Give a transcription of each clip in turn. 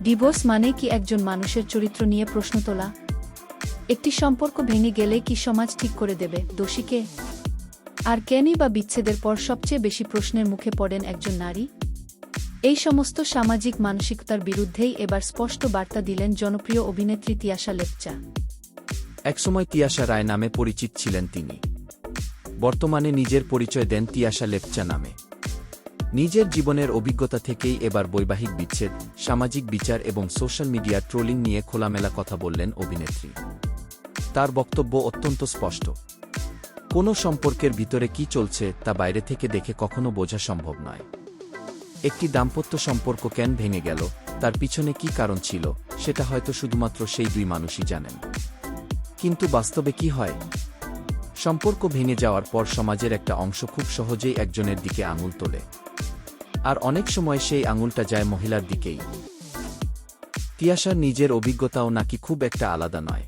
Divorce মানে কি একজন মানুষের চরিত্র নিয়ে প্রশ্ন তোলা? একটি সম্পর্ক ভেঙে গেলে কি সমাজ ঠিক করে দেবে দোষী কে? আর কেনই বা বিচ্ছেদের পর সবচেয়ে বেশি প্রশ্নের মুখে পড়েন একজন নারী? এই সমস্ত সামাজিক মানসিকতার বিরুদ্ধেই এবার স্পষ্ট বার্তা দিলেন জনপ্রিয় অভিনেত্রী তিয়াশা লেপচা। একসময় তিয়াশা রায় নামে পরিচিত ছিলেন তিনি। বর্তমানে নিজের পরিচয় দেন তিয়াশা লেপচা নামে। নিজের জীবনের অভিজ্ঞতা থেকেই এবার বৈবাহিক বিচ্ছেদ, সামাজিক বিচার এবং সোশ্যাল মিডিয়ার ট্রোলিং নিয়ে খোলামেলা কথা বললেন অভিনেত্রী। তার বক্তব্য অত্যন্ত স্পষ্ট। কোনো সম্পর্কের ভিতরে কি চলছে তা বাইরে থেকে দেখে কখনো বোঝা সম্ভব নয়। একটি দাম্পত্য সম্পর্ক কেন ভেঙে গেল, তার পিছনে কি কারণ ছিল, সেটা হয়তো শুধুমাত্র সেই দুই মানুষই জানেন। কিন্তু বাস্তবে কি হয়? সম্পর্ক ভেঙে যাওয়ার পর সমাজের একটা অংশ খুব সহজেই একজনের দিকে আঙুল তোলে। আর অনেক সময় সেই আঙুলটা যায় মহিলার দিকেই। তিয়াশার নিজের অভিজ্ঞতাও নাকি খুব একটা আলাদা নয়।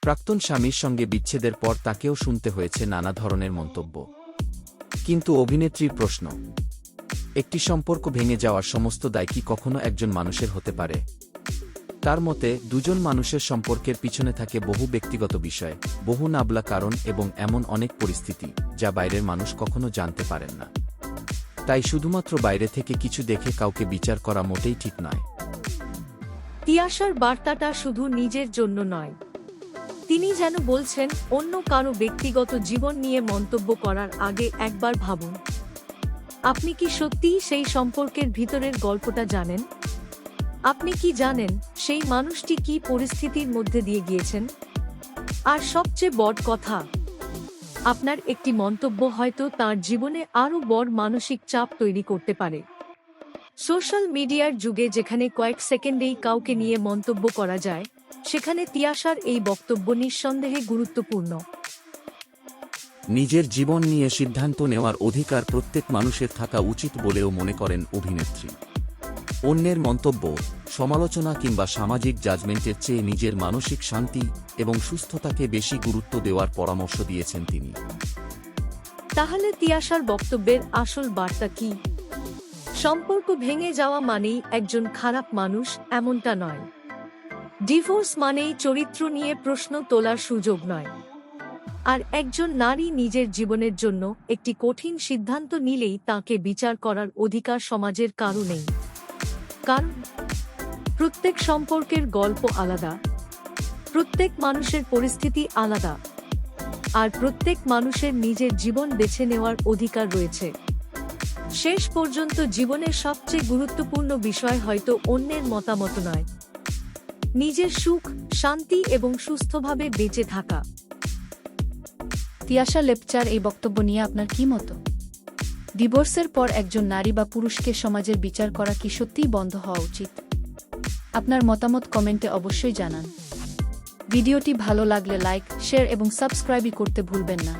প্রাক্তন স্বামীর সঙ্গে বিচ্ছেদের পর তাকেও শুনতে হয়েছে নানা ধরনের মন্তব্য। কিন্তু অভিনেত্রীর প্রশ্ন, একটি সম্পর্ক ভেঙে যাওয়ার সমস্ত দায় কি কখনো একজন মানুষের হতে পারে? তার মতে, দুজন মানুষের সম্পর্কের পিছনে থাকে বহু ব্যক্তিগত বিষয়, বহু নাবলা কারণ এবং এমন অনেক পরিস্থিতি যা বাইরের মানুষ কখনো জানতে পারেন না। তাই শুধুমাত্র বাইরে থেকে কিছু দেখে কাউকে বিচার করা মোটেই ঠিক নয়। তিয়াশার বার্তাটা শুধু নিজের জন্য নয়। তিনি যেন বলছেন, অন্য কারো ব্যক্তিগত জীবন নিয়ে মন্তব্য করার আগে একবার ভাবুন। আপনি কি সত্যিই সেই সম্পর্কের ভিতরের গল্পটা জানেন? আপনি কি জানেন সেই মানুষটি কি পরিস্থিতির মধ্যে দিয়ে গিয়েছেন? আর সবচেয়ে বড় কথা, আপনার একটি মন্তব্য হয়তো তার জীবনে আরও বড় মানসিক চাপ তৈরি করতে পারে। সোশ্যাল মিডিয়ার যুগে যেখানে কয়েক সেকেন্ডেই কাউকে নিয়ে মন্তব্য করা যায়, সেখানে তিয়াশার এই বক্তব্য নিঃসন্দেহে গুরুত্বপূর্ণ। নিজের জীবন নিয়ে সিদ্ধান্ত নেওয়ার অধিকার প্রত্যেক মানুষের থাকা উচিত বলেও মনে করেন অভিনেত্রী। অন্যের মন্তব্য, সমালোচনা কিংবা সামাজিক জাজমেন্টের চেয়ে নিজের মানসিক শান্তি এবং সুস্থতাকে বেশি গুরুত্ব দেওয়ার পরামর্শ দিয়েছেন তিনি। তাহলে তিয়াশার বক্তব্যের আসল বার্তা কি? সম্পর্ক ভেঙে যাওয়া মানেই একজন খারাপ মানুষ এমনটা নয়। ডিভোর্স মানেই চরিত্র নিয়ে প্রশ্ন তোলার সুযোগ নয়। আর একজন নারী নিজের জীবনের জন্য একটি কঠিন সিদ্ধান্ত নিলেই তাকে বিচার করার অধিকার সমাজের কারও নেই। কারণ প্রত্যেক সম্পর্কের গল্প আলাদা, প্রত্যেক মানুষের পরিস্থিতি আলাদা, আর প্রত্যেক মানুষের নিজের জীবন বেছে নেওয়ার অধিকার রয়েছে। শেষ পর্যন্ত জীবনের সবচেয়ে গুরুত্বপূর্ণ বিষয় হয়তো অন্যের মতামত নয়, নিজের সুখ, শান্তি এবং সুস্থভাবে বেঁচে থাকা। তিয়াশা লেপচার এই বক্তব্য নিয়ে আপনার কি মত? ডিভোর্সের পর একজন নারী বা পুরুষকে সমাজের বিচার করা কি সত্যিই বন্ধ হওয়া উচিত? আপনার মতামত কমেন্টে অবশ্যই জানান। ভিডিওটি ভালো লাগলে লাইক, শেয়ার এবং সাবস্ক্রাইব করতে ভুলবেন না।